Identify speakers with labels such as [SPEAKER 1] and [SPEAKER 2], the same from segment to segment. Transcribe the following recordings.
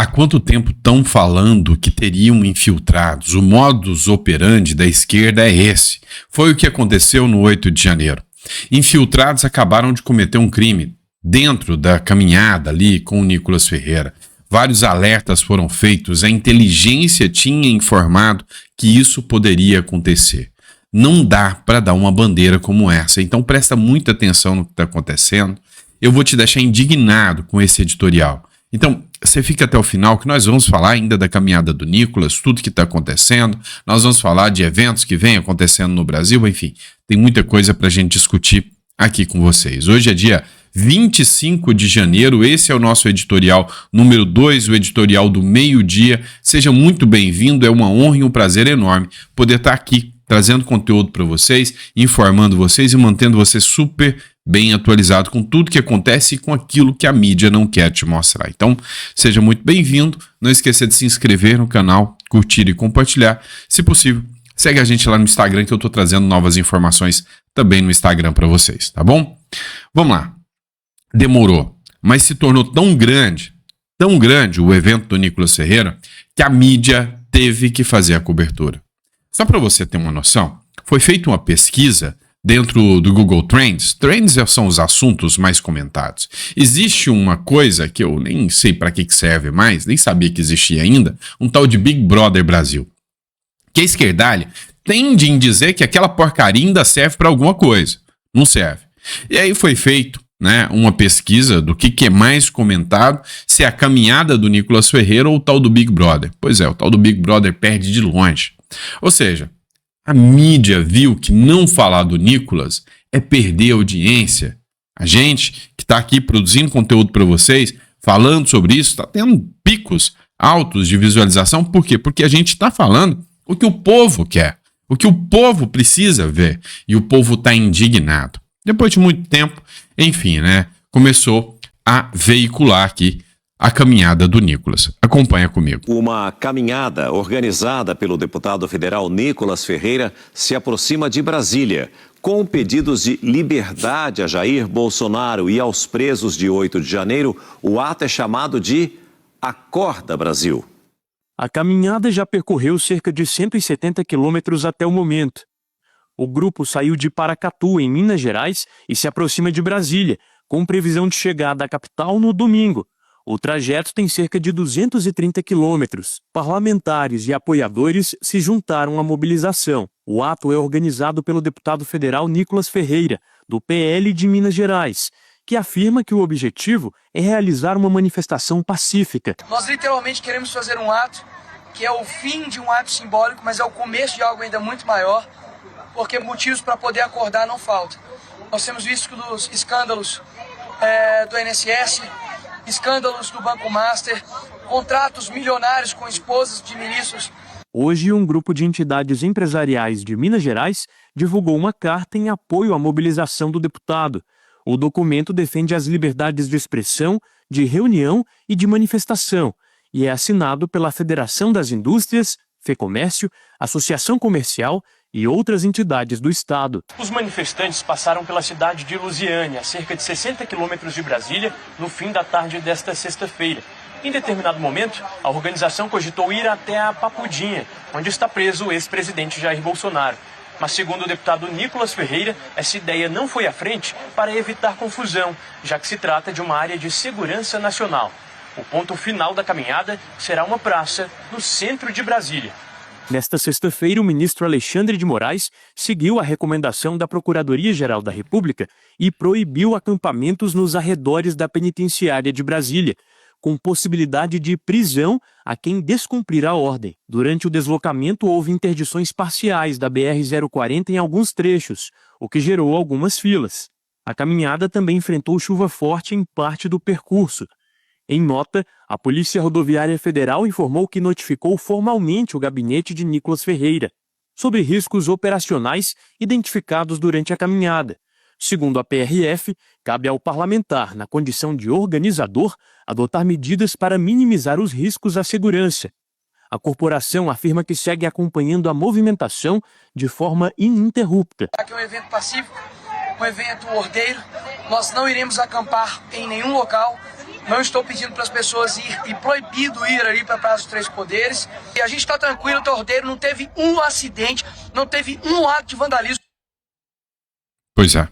[SPEAKER 1] Há quanto tempo estão falando que teriam infiltrados? O modus operandi da esquerda é esse. Foi o que aconteceu no 8 de janeiro. Infiltrados acabaram de cometer um crime dentro da caminhada ali com o Nicolas Ferreira. Vários alertas foram feitos, a inteligência tinha informado que isso poderia acontecer. Não dá para dar uma bandeira como essa, então presta muita atenção no que está acontecendo. Eu vou te deixar indignado com esse editorial. Então, você fica até o final que nós vamos falar ainda da caminhada do Nicolas, tudo que está acontecendo, nós vamos falar de eventos que vêm acontecendo no Brasil, enfim, tem muita coisa para a gente discutir aqui com vocês. Hoje é dia 25 de janeiro, esse é o nosso editorial número 2, o editorial do meio-dia. Seja muito bem-vindo, é uma honra e um prazer enorme poder estar aqui trazendo conteúdo para vocês, informando vocês e mantendo você super bem atualizado com tudo que acontece e com aquilo que a mídia não quer te mostrar. Então, seja muito bem-vindo, não esqueça de se inscrever no canal, curtir e compartilhar. Se possível, segue a gente lá no Instagram que eu estou trazendo novas informações também no Instagram para vocês, tá bom? Vamos lá. Demorou, mas se tornou tão grande o evento do Nicolas Ferreira que a mídia teve que fazer a cobertura. Só para você ter uma noção, foi feita uma pesquisa dentro do Google Trends. Trends são os assuntos mais comentados. Existe uma coisa que eu nem sei para que serve mais, nem sabia que existia ainda, um tal de Big Brother Brasil. Que a esquerdalha tende em dizer que aquela porcaria ainda serve para alguma coisa. Não serve. E aí foi feito uma pesquisa do que é mais comentado, se é a caminhada do Nicolas Ferreira ou o tal do Big Brother. Pois é, o tal do Big Brother perde de longe. Ou seja, a mídia viu que não falar do Nicolas é perder a audiência. A gente que está aqui produzindo conteúdo para vocês, falando sobre isso, está tendo picos altos de visualização. Por quê? Porque a gente está falando o que o povo quer, o que o povo precisa ver. E o povo está indignado. Depois de muito tempo, enfim, começou a veicular aqui a caminhada do Nicolas. Acompanha comigo.
[SPEAKER 2] Uma caminhada organizada pelo deputado federal Nicolas Ferreira se aproxima de Brasília, com pedidos de liberdade a Jair Bolsonaro e aos presos de 8 de janeiro. O ato é chamado de Acorda Brasil.
[SPEAKER 3] A caminhada já percorreu cerca de 170 quilômetros até o momento. O grupo saiu de Paracatu, em Minas Gerais, e se aproxima de Brasília, com previsão de chegada à capital no domingo. O trajeto tem cerca de 230 quilômetros. Parlamentares e apoiadores se juntaram à mobilização. O ato é organizado pelo deputado federal Nicolas Ferreira, do PL de Minas Gerais, que afirma que o objetivo é realizar uma manifestação pacífica.
[SPEAKER 4] Nós literalmente queremos fazer um ato que é o fim de um ato simbólico, mas é o começo de algo ainda muito maior, porque motivos para poder acordar não faltam. Nós temos visto dos escândalos do INSS, escândalos do Banco Master, contratos milionários com esposas de ministros.
[SPEAKER 3] Hoje, um grupo de entidades empresariais de Minas Gerais divulgou uma carta em apoio à mobilização do deputado. O documento defende as liberdades de expressão, de reunião e de manifestação e é assinado pela Federação das Indústrias, FEComércio, Associação Comercial e outras entidades do estado.
[SPEAKER 5] Os manifestantes passaram pela cidade de Lusiânia, a cerca de 60 quilômetros de Brasília, no fim da tarde desta sexta-feira. Em determinado momento, a organização cogitou ir até a Papudinha, onde está preso o ex-presidente Jair Bolsonaro. Mas, segundo o deputado Nicolas Ferreira, essa ideia não foi à frente para evitar confusão, já que se trata de uma área de segurança nacional. O ponto final da caminhada será uma praça no centro de Brasília.
[SPEAKER 3] Nesta sexta-feira, o ministro Alexandre de Moraes seguiu a recomendação da Procuradoria-Geral da República e proibiu acampamentos nos arredores da penitenciária de Brasília, com possibilidade de prisão a quem descumprir a ordem. Durante o deslocamento, houve interdições parciais da BR-040 em alguns trechos, o que gerou algumas filas. A caminhada também enfrentou chuva forte em parte do percurso. Em nota, a Polícia Rodoviária Federal informou que notificou formalmente o gabinete de Nicolas Ferreira sobre riscos operacionais identificados durante a caminhada. Segundo a PRF, cabe ao parlamentar, na condição de organizador, adotar medidas para minimizar os riscos à segurança. A corporação afirma que segue acompanhando a movimentação de forma ininterrupta.
[SPEAKER 4] Aqui é um evento pacífico, um evento ordeiro. Nós não iremos acampar em nenhum local. Não estou pedindo para as pessoas ir e proibido ir ali para a Praça dos Três Poderes. E a gente está tranquilo, o Tordeiro não teve um acidente, não teve um ato de vandalismo.
[SPEAKER 1] Pois é.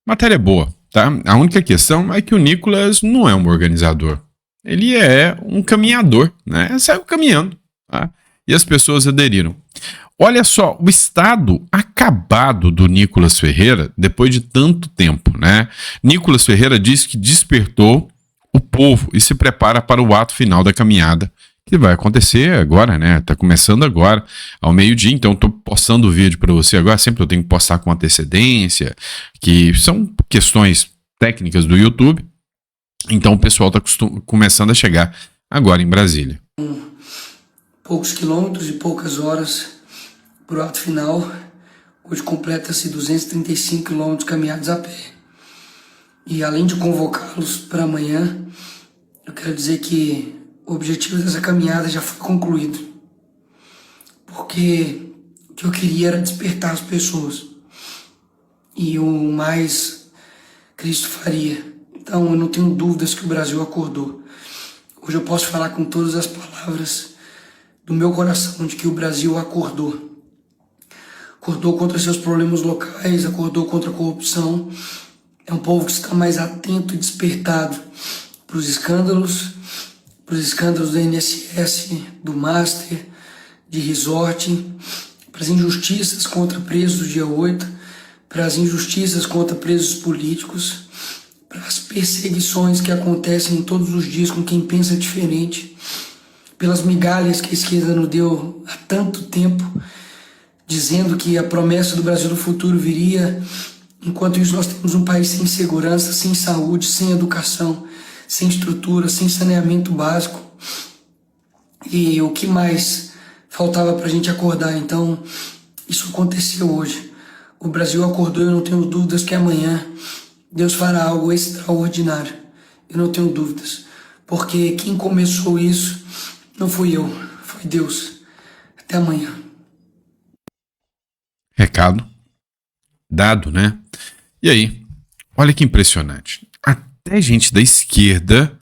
[SPEAKER 1] Matéria boa, tá? A única questão é que o Nicolas não é um organizador. Ele é um caminhador, né? Saiu caminhando, tá? E as pessoas aderiram. Olha só, o estado acabado do Nicolas Ferreira depois de tanto tempo, né? Nicolas Ferreira diz que despertou o povo e se prepara para o ato final da caminhada, que vai acontecer agora, né? Tá começando agora, ao meio-dia, então eu tô postando o vídeo para você agora, sempre eu tenho que postar com antecedência, que são questões técnicas do YouTube, então o pessoal tá começando a chegar agora em Brasília.
[SPEAKER 6] Poucos quilômetros e poucas horas para o ato final. Hoje completa-se 235 quilômetros caminhados a pé. E além de convocá-los para amanhã, eu quero dizer que o objetivo dessa caminhada já foi concluído. Porque o que eu queria era despertar as pessoas. E o mais Cristo faria. Então eu não tenho dúvidas que o Brasil acordou. Hoje eu posso falar com todas as palavras do meu coração de que o Brasil acordou. Acordou contra seus problemas locais, acordou contra a corrupção. É um povo que está mais atento e despertado para os escândalos do INSS, do Master, de Resort, para as injustiças contra presos do dia 8, para as injustiças contra presos políticos, para as perseguições que acontecem todos os dias com quem pensa diferente, pelas migalhas que a esquerda nos deu há tanto tempo, dizendo que a promessa do Brasil do futuro viria. Enquanto isso, nós temos um país sem segurança, sem saúde, sem educação, sem estrutura, sem saneamento básico. E o que mais faltava para a gente acordar? Então, isso aconteceu hoje. O Brasil acordou e eu não tenho dúvidas que amanhã Deus fará algo extraordinário. Eu não tenho dúvidas. Porque quem começou isso não fui eu, foi Deus. Até amanhã.
[SPEAKER 1] Recado dado, né? E aí, olha que impressionante. Até gente da esquerda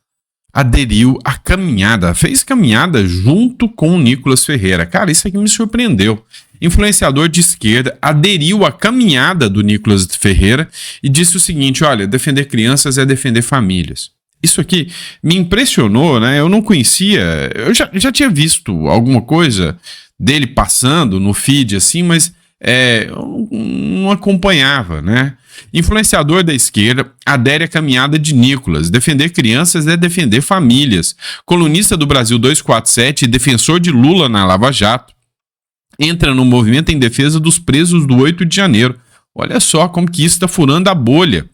[SPEAKER 1] aderiu à caminhada, fez caminhada junto com o Nicolas Ferreira. Cara, isso aqui me surpreendeu. Influenciador de esquerda aderiu à caminhada do Nicolas Ferreira e disse o seguinte: olha, defender crianças é defender famílias. Isso aqui me impressionou, né? Eu não conhecia, eu já tinha visto alguma coisa dele passando no feed assim, mas eu não acompanhava, né? Influenciador da esquerda adere à caminhada de Nicolas. Defender crianças é defender famílias. Colunista do Brasil 247 e defensor de Lula na Lava Jato entra no movimento em defesa dos presos do 8 de janeiro. Olha só como que isso está furando a bolha.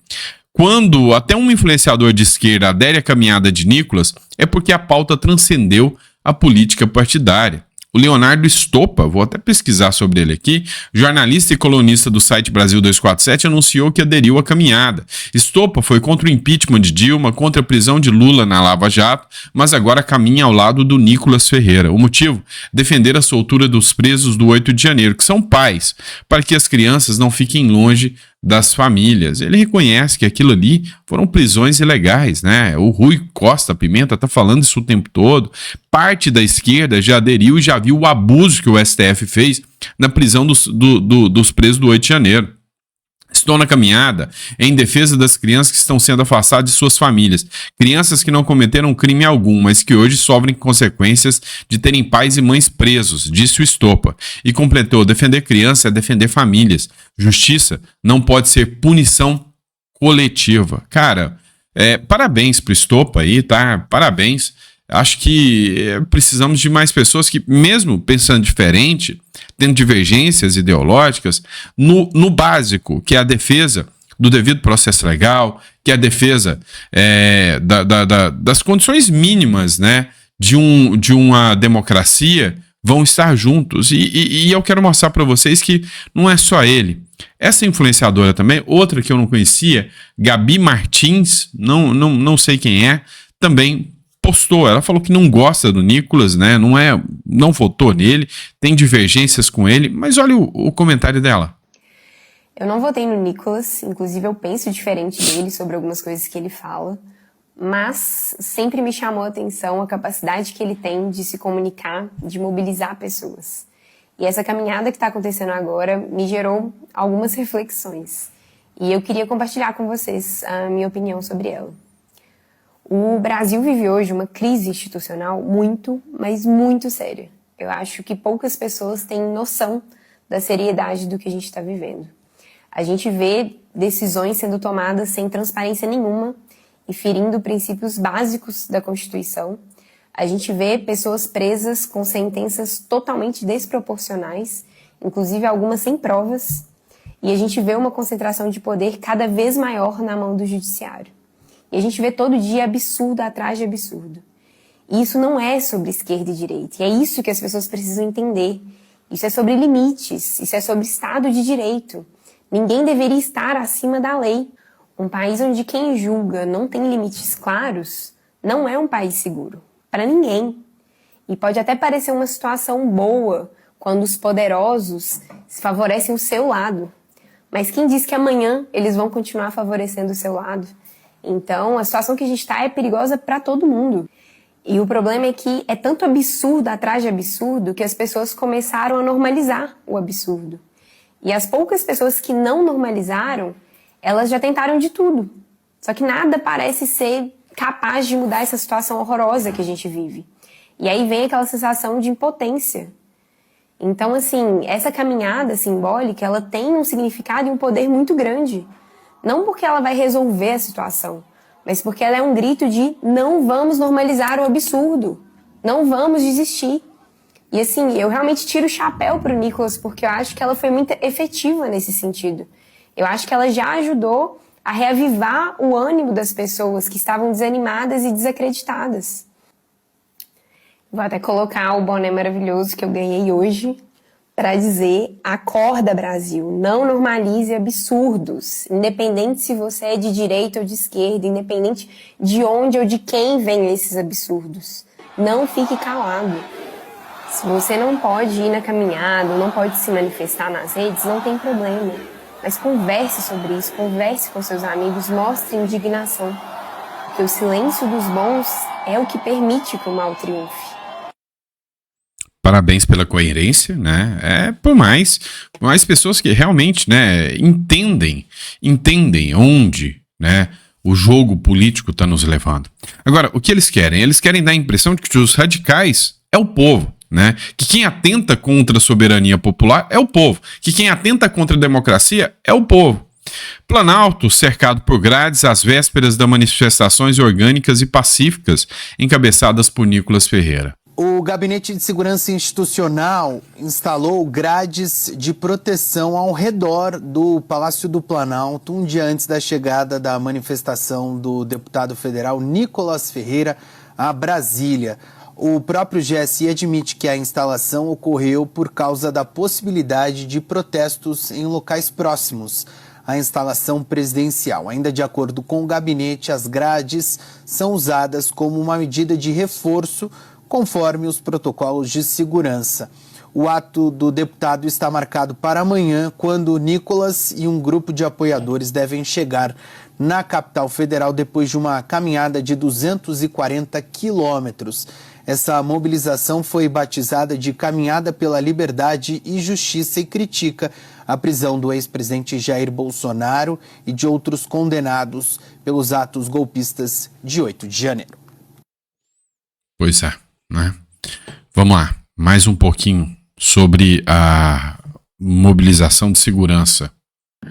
[SPEAKER 1] Quando até um influenciador de esquerda adere à caminhada de Nicolas, é porque a pauta transcendeu a política partidária. O Leonardo Stoppa, vou até pesquisar sobre ele aqui, jornalista e colunista do site Brasil 247, anunciou que aderiu à caminhada. Stoppa foi contra o impeachment de Dilma, contra a prisão de Lula na Lava Jato, mas agora caminha ao lado do Nicolas Ferreira. O motivo? Defender a soltura dos presos do 8 de janeiro, que são pais, para que as crianças não fiquem longe das famílias. Ele reconhece que aquilo ali foram prisões ilegais, né? O Rui Costa Pimenta tá falando isso o tempo todo. Parte da esquerda já aderiu e já viu o abuso que o STF fez na prisão dos presos do 8 de janeiro. Estou na caminhada em defesa das crianças que estão sendo afastadas de suas famílias. Crianças que não cometeram crime algum, mas que hoje sofrem consequências de terem pais e mães presos, disse o Stoppa. E completou: defender criança é defender famílias. Justiça não pode ser punição coletiva. Cara, parabéns pro Stoppa aí, tá? Parabéns. Acho que precisamos de mais pessoas que, mesmo pensando diferente, tendo divergências ideológicas, no básico, que é a defesa do devido processo legal, que é a defesa das condições mínimas, né, de uma democracia, vão estar juntos. E eu quero mostrar para vocês que não é só ele. Essa influenciadora também, outra que eu não conhecia, Gabi Martins, não sei quem é, também postou. Ela falou que não gosta do Nicolas, né? Não votou nele, tem divergências com ele, mas olha o comentário dela.
[SPEAKER 7] Eu não votei no Nicolas, inclusive eu penso diferente dele sobre algumas coisas que ele fala, mas sempre me chamou a atenção a capacidade que ele tem de se comunicar, de mobilizar pessoas. E essa caminhada que está acontecendo agora me gerou algumas reflexões. E eu queria compartilhar com vocês a minha opinião sobre ela. O Brasil vive hoje uma crise institucional muito, mas muito séria. Eu acho que poucas pessoas têm noção da seriedade do que a gente está vivendo. A gente vê decisões sendo tomadas sem transparência nenhuma e ferindo princípios básicos da Constituição. A gente vê pessoas presas com sentenças totalmente desproporcionais, inclusive algumas sem provas, e a gente vê uma concentração de poder cada vez maior na mão do judiciário. E a gente vê todo dia absurdo atrás de absurdo. E isso não é sobre esquerda e direita, e é isso que as pessoas precisam entender. Isso é sobre limites, isso é sobre Estado de Direito. Ninguém deveria estar acima da lei. Um país onde quem julga não tem limites claros não é um país seguro, para ninguém. E pode até parecer uma situação boa quando os poderosos favorecem o seu lado. Mas quem diz que amanhã eles vão continuar favorecendo o seu lado? Então, a situação que a gente está é perigosa para todo mundo. E o problema é que é tanto absurdo atrás de absurdo que as pessoas começaram a normalizar o absurdo. E as poucas pessoas que não normalizaram, elas já tentaram de tudo. Só que nada parece ser capaz de mudar essa situação horrorosa que a gente vive. E aí vem aquela sensação de impotência. Então, assim, essa caminhada simbólica, ela tem um significado e um poder muito grande. Não porque ela vai resolver a situação, mas porque ela é um grito de não vamos normalizar o absurdo, não vamos desistir. E assim, eu realmente tiro o chapéu pro Nicolas, porque eu acho que ela foi muito efetiva nesse sentido. Eu acho que ela já ajudou a reavivar o ânimo das pessoas que estavam desanimadas e desacreditadas. Vou até colocar o boné maravilhoso que eu ganhei hoje para dizer: acorda, Brasil, não normalize absurdos, independente se você é de direita ou de esquerda, independente de onde ou de quem vêm esses absurdos. Não fique calado. Se você não pode ir na caminhada, não pode se manifestar nas redes, não tem problema. Mas converse sobre isso, converse com seus amigos, mostre indignação. Porque o silêncio dos bons é o que permite que o mal triunfe.
[SPEAKER 1] Parabéns pela coerência, né? Por mais pessoas que realmente, né, entendem onde, né, o jogo político está nos levando. Agora, o que eles querem? Eles querem dar a impressão de que os radicais é o povo, né? Que quem atenta contra a soberania popular é o povo, que quem atenta contra a democracia é o povo. Planalto, cercado por grades às vésperas das manifestações orgânicas e pacíficas encabeçadas por Nicolas Ferreira.
[SPEAKER 8] O Gabinete de Segurança Institucional instalou grades de proteção ao redor do Palácio do Planalto um dia antes da chegada da manifestação do deputado federal Nicolas Ferreira a Brasília. O próprio GSI admite que a instalação ocorreu por causa da possibilidade de protestos em locais próximos à instalação presidencial. Ainda de acordo com o gabinete, as grades são usadas como uma medida de reforço conforme os protocolos de segurança. O ato do deputado está marcado para amanhã, quando Nicolas e um grupo de apoiadores devem chegar na capital federal depois de uma caminhada de 240 quilômetros. Essa mobilização foi batizada de Caminhada pela Liberdade e Justiça e critica a prisão do ex-presidente Jair Bolsonaro e de outros condenados pelos atos golpistas de 8 de janeiro.
[SPEAKER 1] Pois é, né? Vamos lá, mais um pouquinho sobre a mobilização de segurança.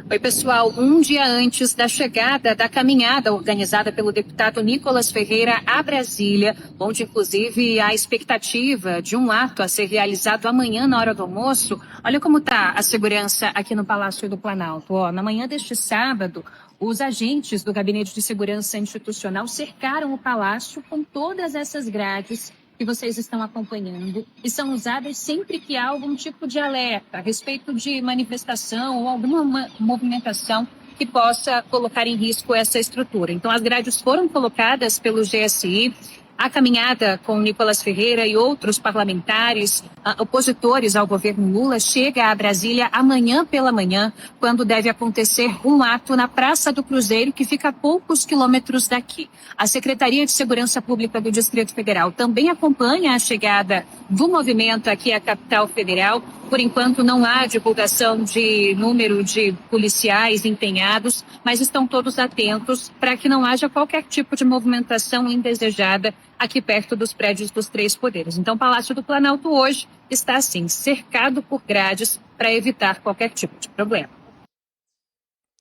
[SPEAKER 9] Oi, pessoal. Um dia antes da chegada da caminhada organizada pelo deputado Nicolas Ferreira a Brasília, onde inclusive há expectativa de um ato a ser realizado amanhã na hora do almoço, olha como está a segurança aqui no Palácio do Planalto. Na manhã deste sábado, os agentes do Gabinete de Segurança Institucional cercaram o palácio com todas essas grades que vocês estão acompanhando e são usadas sempre que há algum tipo de alerta a respeito de manifestação ou alguma movimentação que possa colocar em risco essa estrutura. Então, as grades foram colocadas pelo GSI A caminhada com Nicolas Ferreira e outros parlamentares opositores ao governo Lula chega a Brasília amanhã pela manhã, quando deve acontecer um ato na Praça do Cruzeiro, que fica a poucos quilômetros daqui. A Secretaria de Segurança Pública do Distrito Federal também acompanha a chegada do movimento aqui à capital federal. Por enquanto, não há divulgação de número de policiais empenhados, mas estão todos atentos para que não haja qualquer tipo de movimentação indesejada aqui perto dos prédios dos três poderes. Então, o Palácio do Planalto hoje está, assim, cercado por grades para evitar qualquer tipo de problema.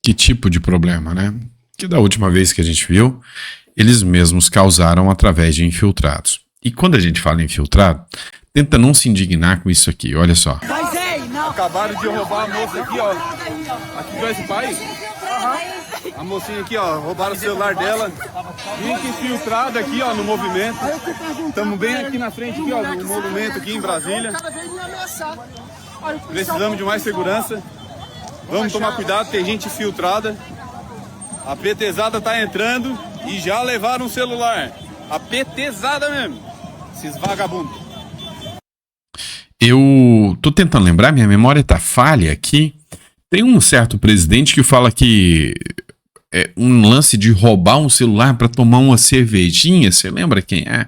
[SPEAKER 1] Que tipo de problema, né? Que da última vez que a gente viu, eles mesmos causaram através de infiltrados. E quando a gente fala infiltrado, tenta não se indignar com isso aqui, olha só.
[SPEAKER 10] Acabaram de roubar a moça aqui, ó. Aqui do esse país. A mocinha aqui, ó, roubaram o celular dela. Gente infiltrada aqui, ó, no movimento. Estamos bem aqui na frente, aqui, ó, no movimento aqui em Brasília. Precisamos de mais segurança. Vamos tomar cuidado, tem gente infiltrada. A PTzada tá entrando e já levaram o celular. A PTzada mesmo. Esses vagabundos.
[SPEAKER 1] Eu tô tentando lembrar, minha memória tá falha aqui. Tem um certo presidente que fala que é um lance de roubar um celular para tomar uma cervejinha. Você lembra quem é?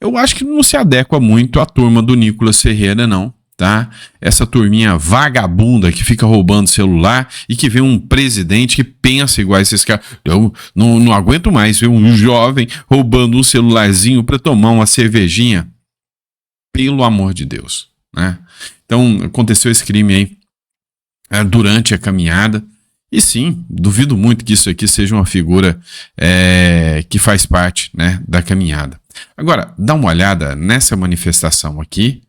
[SPEAKER 1] Eu acho que não se adequa muito à turma do Nicolas Ferreira, não, tá? Essa turminha vagabunda que fica roubando celular e que vê um presidente que pensa igual a esses caras. Eu não aguento mais ver um jovem roubando um celularzinho para tomar uma cervejinha. Pelo amor de Deus, né? Então, aconteceu esse crime aí durante a caminhada. E sim, duvido muito que isso aqui seja uma figura que faz parte, né, da caminhada. Agora, dá uma olhada nessa manifestação aqui.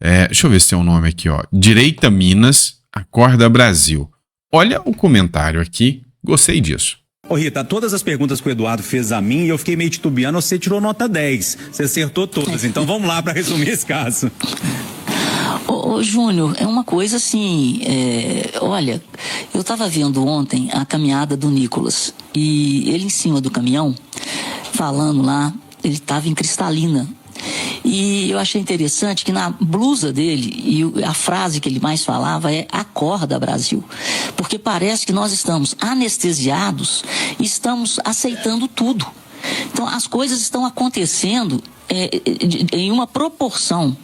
[SPEAKER 1] Deixa eu ver se tem um nome aqui, ó. Direita Minas, Acorda Brasil. Olha o comentário aqui, gostei disso.
[SPEAKER 11] Ô Rita, todas as perguntas que o Eduardo fez a mim, eu fiquei meio titubeando, você tirou nota 10. Você acertou todas, então vamos lá para resumir esse caso.
[SPEAKER 12] Ô Júnior, é uma coisa assim, olha, eu estava vendo ontem a caminhada do Nicolas, e ele em cima do caminhão, falando lá, ele estava em Cristalina. E eu achei interessante que na blusa dele, e a frase que ele mais falava é Acorda Brasil, porque parece que nós estamos anestesiados e estamos aceitando tudo. Então as coisas estão acontecendo em uma proporção,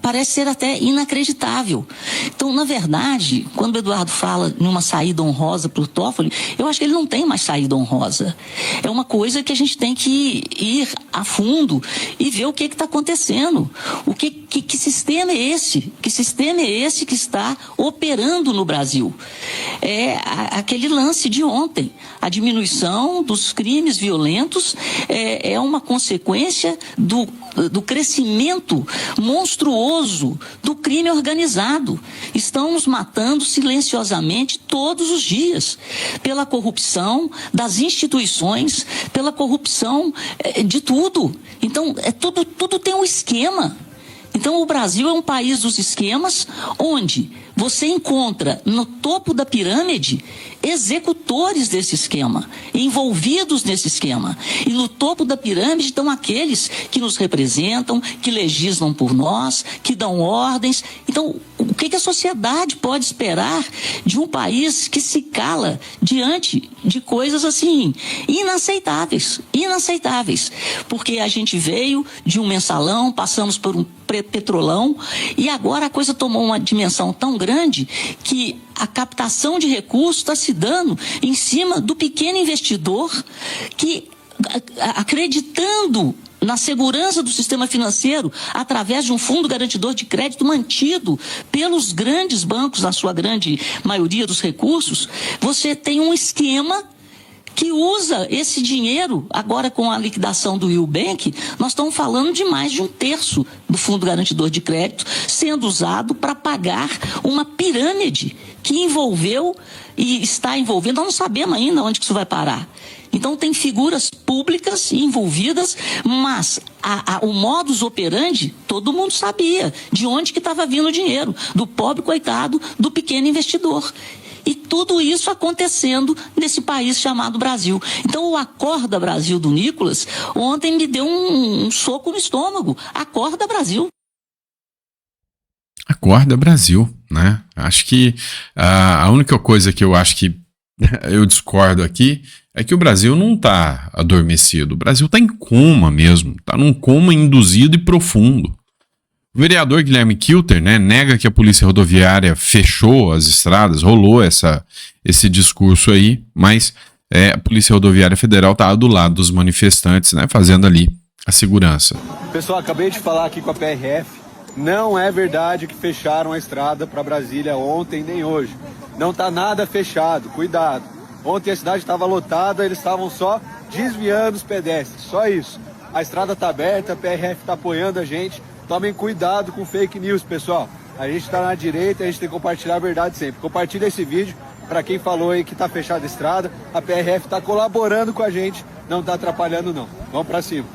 [SPEAKER 12] parece ser até inacreditável. Então, na verdade, quando o Eduardo fala em uma saída honrosa para o Toffoli, eu acho que ele não tem mais saída honrosa. É uma coisa que a gente tem que ir a fundo e ver o que está acontecendo. Que sistema é esse? Que sistema é esse que está operando no Brasil? É aquele lance de ontem. A diminuição dos crimes violentos é uma consequência do crescimento monstruoso do crime organizado. Estão nos matando silenciosamente todos os dias pela corrupção das instituições, pela corrupção de tudo. Então, tudo tem um esquema. Então, o Brasil é um país dos esquemas onde você encontra no topo da pirâmide executores desse esquema, envolvidos nesse esquema. E no topo da pirâmide estão aqueles que nos representam, que legislam por nós, que dão ordens. Então, o que a sociedade pode esperar de um país que se cala diante de coisas assim, inaceitáveis? Inaceitáveis. Porque a gente veio de um mensalão, passamos por um petrolão, e agora a coisa tomou uma dimensão tão grande que a captação de recursos está se dando em cima do pequeno investidor que, acreditando na segurança do sistema financeiro, através de um fundo garantidor de crédito mantido pelos grandes bancos, na sua grande maioria dos recursos, você tem um esquema que usa esse dinheiro. Agora, com a liquidação do Eubank, nós estamos falando de mais de 1/3 do Fundo Garantidor de Crédito sendo usado para pagar uma pirâmide que envolveu e está envolvendo, nós não sabemos ainda onde que isso vai parar. Então, tem figuras públicas envolvidas, mas o modus operandi, todo mundo sabia de onde que estava vindo o dinheiro, do pobre coitado, do pequeno investidor. E tudo isso acontecendo nesse país chamado Brasil. Então o Acorda Brasil do Nicolas ontem me deu um soco no estômago. Acorda Brasil.
[SPEAKER 1] Acorda Brasil, né? Acho que a única coisa que eu acho que eu discordo aqui é que o Brasil não está adormecido. O Brasil está em coma mesmo. Está num coma induzido e profundo. O vereador Guilherme Kilter, né, nega que a Polícia Rodoviária fechou as estradas, rolou esse discurso aí, mas a Polícia Rodoviária Federal está do lado dos manifestantes, né, fazendo ali a segurança.
[SPEAKER 10] Pessoal, acabei de falar aqui com a PRF, não é verdade que fecharam a estrada para Brasília ontem nem hoje. Não está nada fechado, cuidado. Ontem a cidade estava lotada, eles estavam só desviando os pedestres, só isso. A estrada está aberta, a PRF está apoiando a gente. Tomem cuidado com fake news, pessoal. A gente está na direita, a gente tem que compartilhar a verdade sempre. Compartilha esse vídeo para quem falou aí que está fechada a estrada. A PRF está colaborando com a gente, não está atrapalhando não. Vamos para cima.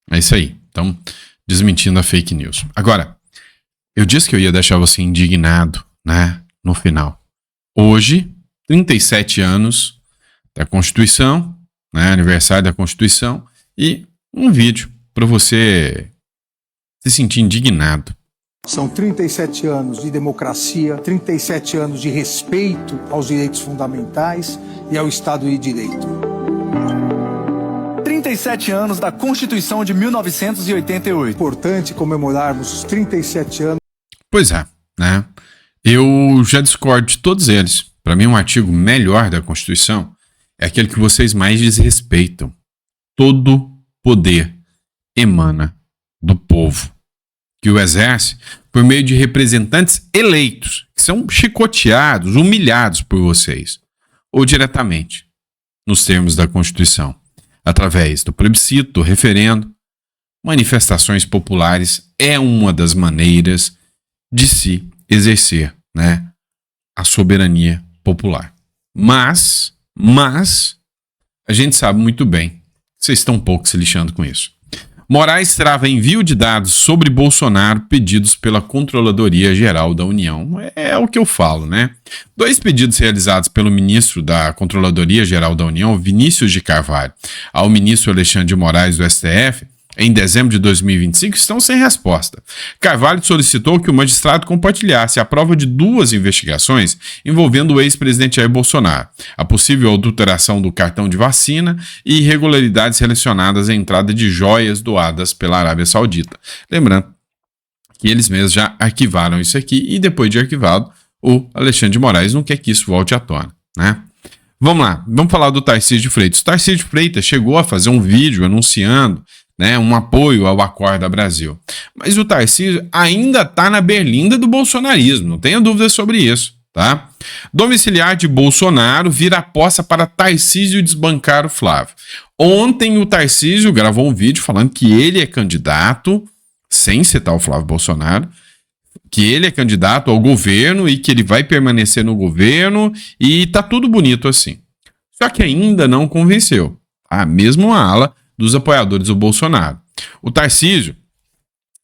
[SPEAKER 1] É isso aí. Então, desmentindo a fake news. Agora, eu disse que eu ia deixar você indignado, né, no final. Hoje, 37 anos da Constituição, né, aniversário da Constituição, e um vídeo para você se sentir indignado.
[SPEAKER 13] São 37 anos de democracia, 37 anos de respeito aos direitos fundamentais e ao Estado de Direito.
[SPEAKER 14] 37 anos da Constituição de 1988.
[SPEAKER 13] Importante comemorarmos os 37 anos.
[SPEAKER 1] Pois é, né? Eu já discordo de todos eles. Para mim, um artigo melhor da Constituição é aquele que vocês mais desrespeitam. Todo poder emana do povo, que o exerce por meio de representantes eleitos, que são chicoteados, humilhados por vocês, ou diretamente, nos termos da Constituição, através do plebiscito, do referendo. Manifestações populares é uma das maneiras de se exercer, né, a soberania popular. Mas, a gente sabe muito bem que vocês estão um pouco se lixando com isso. Moraes trava envio de dados sobre Bolsonaro pedidos pela Controladoria Geral da União. É o que eu falo, né? 2 pedidos realizados pelo ministro da Controladoria Geral da União, Vinícius de Carvalho, ao ministro Alexandre de Moraes do STF, em dezembro de 2025, estão sem resposta. Carvalho solicitou que o magistrado compartilhasse a prova de 2 investigações envolvendo o ex-presidente Jair Bolsonaro, a possível adulteração do cartão de vacina e irregularidades relacionadas à entrada de joias doadas pela Arábia Saudita. Lembrando que eles mesmos já arquivaram isso aqui e depois de arquivado, o Alexandre de Moraes não quer que isso volte à tona, né? Vamos lá, vamos falar do Tarcísio de Freitas. O Tarcísio de Freitas chegou a fazer um vídeo anunciando, né, um apoio ao Acorda Brasil. Mas o Tarcísio ainda está na berlinda do bolsonarismo, não tenha dúvida sobre isso, tá? Domiciliar de Bolsonaro vira aposta para Tarcísio desbancar o Flávio. Ontem o Tarcísio gravou um vídeo falando que ele é candidato, sem citar o Flávio Bolsonaro, que ele é candidato ao governo e que ele vai permanecer no governo e tá tudo bonito assim. Só que ainda não convenceu a mesma ala dos apoiadores do Bolsonaro. O Tarcísio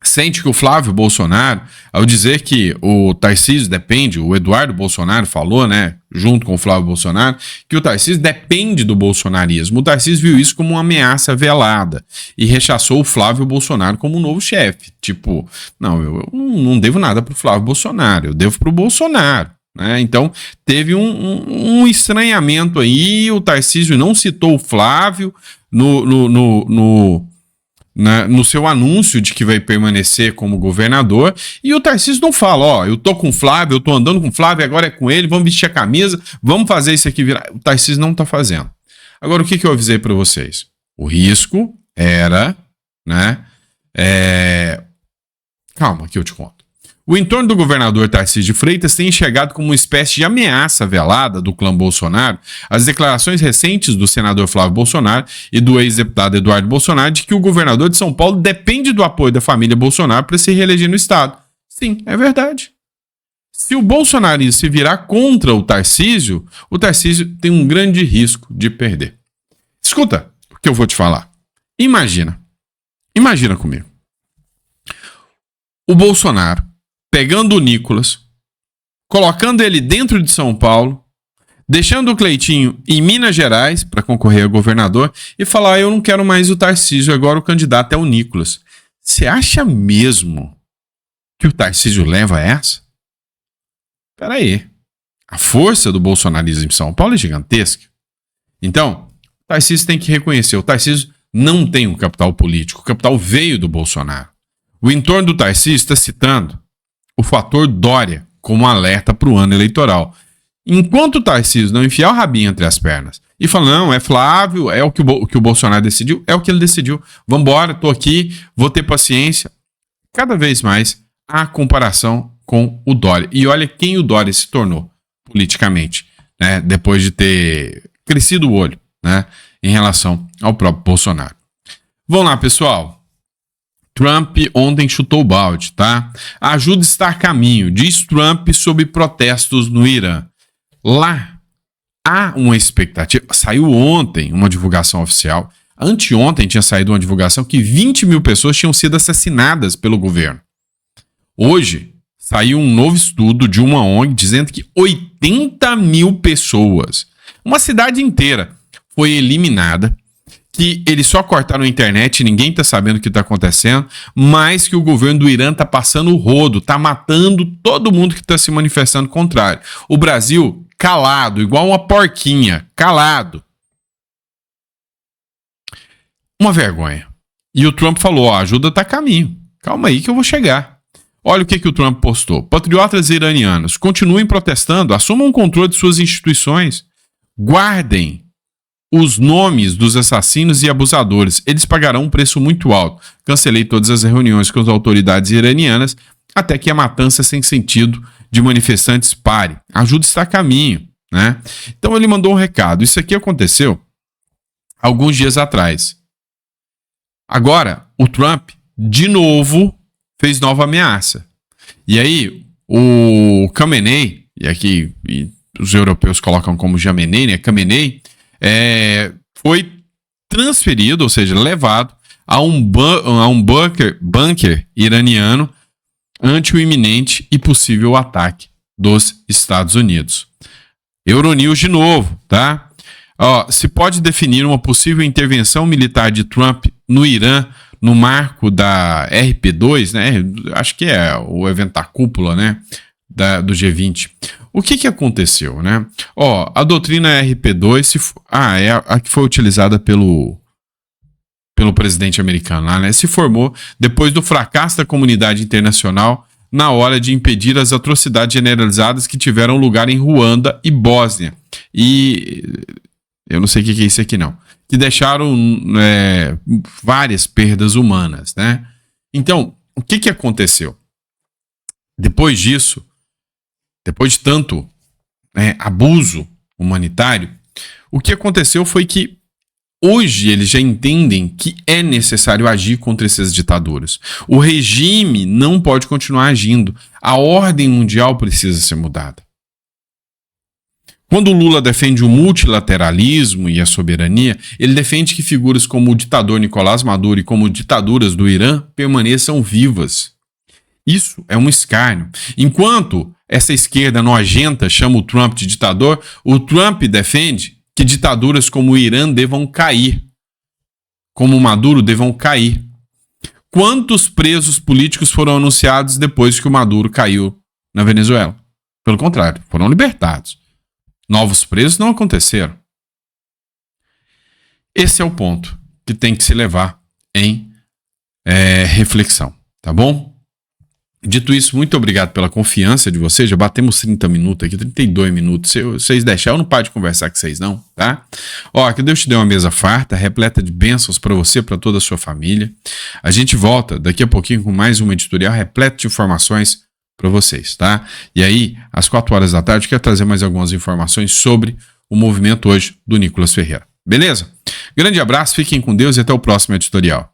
[SPEAKER 1] sente que o Flávio Bolsonaro, ao dizer que o Tarcísio depende, o Eduardo Bolsonaro falou, né, junto com o Flávio Bolsonaro, que o Tarcísio depende do bolsonarismo. O Tarcísio viu isso como uma ameaça velada e rechaçou o Flávio Bolsonaro como um novo chefe. Tipo, não, eu não devo nada pro Flávio Bolsonaro, eu devo pro Bolsonaro, né? Então, teve um estranhamento aí, o Tarcísio não citou o Flávio no seu anúncio de que vai permanecer como governador, e o Tarcísio não fala, ó, eu tô com o Flávio, eu tô andando com o Flávio, agora é com ele, vamos vestir a camisa, vamos fazer isso aqui virar. O Tarcísio não tá fazendo. Agora, o que eu avisei para vocês? O risco era, né, calma que eu te conto. O entorno do governador Tarcísio de Freitas tem enxergado como uma espécie de ameaça velada do clã Bolsonaro as declarações recentes do senador Flávio Bolsonaro e do ex-deputado Eduardo Bolsonaro de que o governador de São Paulo depende do apoio da família Bolsonaro para se reeleger no estado. Sim, é verdade. Se o bolsonarismo se virar contra o Tarcísio tem um grande risco de perder. Escuta o que eu vou te falar. Imagina comigo. O Bolsonaro pegando o Nicolas, colocando ele dentro de São Paulo, deixando o Cleitinho em Minas Gerais para concorrer a governador e falar: eu não quero mais o Tarcísio, agora o candidato é o Nicolas. Você acha mesmo que o Tarcísio leva essa? Espera aí. A força do bolsonarismo em São Paulo é gigantesca. Então, o Tarcísio tem que reconhecer. O Tarcísio não tem um capital político. O capital veio do Bolsonaro. O entorno do Tarcísio está citando o fator Dória como alerta para o ano eleitoral. Enquanto o Tarcísio não enfiar o rabinho entre as pernas e falar: não, é Flávio, é o que o Bolsonaro decidiu, é o que ele decidiu. Vambora, tô aqui, vou ter paciência. Cada vez mais há comparação com o Dória. E olha quem o Dória se tornou politicamente, né, depois de ter crescido o olho, né, em relação ao próprio Bolsonaro. Vamos lá, pessoal. Trump ontem chutou o balde, tá? A ajuda está a caminho, diz Trump sobre protestos no Irã. Lá há uma expectativa. Saiu ontem uma divulgação oficial. Anteontem tinha saído uma divulgação que 20 mil pessoas tinham sido assassinadas pelo governo. Hoje saiu um novo estudo de uma ONG dizendo que 80 mil pessoas, uma cidade inteira, foi eliminada, que eles só cortaram a internet, ninguém está sabendo o que está acontecendo, mas que o governo do Irã está passando o rodo, está matando todo mundo que está se manifestando contrário. O Brasil calado, igual uma porquinha, calado. Uma vergonha. E o Trump falou: a ajuda está a caminho, calma aí que eu vou chegar. Olha o que o Trump postou. Patriotas iranianos, continuem protestando, assumam o controle de suas instituições, guardem os nomes dos assassinos e abusadores. Eles pagarão um preço muito alto. Cancelei todas as reuniões com as autoridades iranianas até que a matança sem sentido de manifestantes pare. A ajuda está a caminho, né? Então ele mandou um recado. Isso aqui aconteceu alguns dias atrás. Agora, o Trump, de novo, fez nova ameaça. E aí, o Khamenei, e aqui os europeus colocam como Jamenei, né? Khamenei, foi transferido, ou seja, levado a um bunker iraniano ante o iminente e possível ataque dos Estados Unidos. Euronews de novo, tá? Se pode definir uma possível intervenção militar de Trump no Irã no marco da RP2, né? Acho que é o evento da cúpula, né? Do G20. O que aconteceu, né? A doutrina RP2 é a que foi utilizada pelo presidente americano lá, né? Se formou depois do fracasso da comunidade internacional na hora de impedir as atrocidades generalizadas que tiveram lugar em Ruanda e Bósnia. E eu não sei o que é isso aqui, não. Que deixaram várias perdas humanas, né? Então, o que aconteceu? Depois disso, depois de tanto abuso humanitário, o que aconteceu foi que hoje eles já entendem que é necessário agir contra essas ditaduras. O regime não pode continuar agindo. A ordem mundial precisa ser mudada. Quando o Lula defende o multilateralismo e a soberania, ele defende que figuras como o ditador Nicolás Maduro e como ditaduras do Irã permaneçam vivas. Isso é um escárnio. Enquanto essa esquerda nojenta chama o Trump de ditador, o Trump defende que ditaduras como o Irã devam cair, como o Maduro devam cair. Quantos presos políticos foram anunciados depois que o Maduro caiu na Venezuela? Pelo contrário, foram libertados. Novos presos não aconteceram. Esse é o ponto que tem que se levar em reflexão, tá bom? Dito isso, muito obrigado pela confiança de vocês. Já batemos 30 minutos aqui, 32 minutos. Se vocês deixarem, eu não paro de conversar com vocês, não, tá? Que Deus te dê uma mesa farta, repleta de bênçãos para você, para toda a sua família. A gente volta daqui a pouquinho com mais uma editorial repleta de informações para vocês, tá? E aí, às 4 horas da tarde, eu quero trazer mais algumas informações sobre o movimento hoje do Nicolas Ferreira. Beleza? Grande abraço, fiquem com Deus e até o próximo editorial.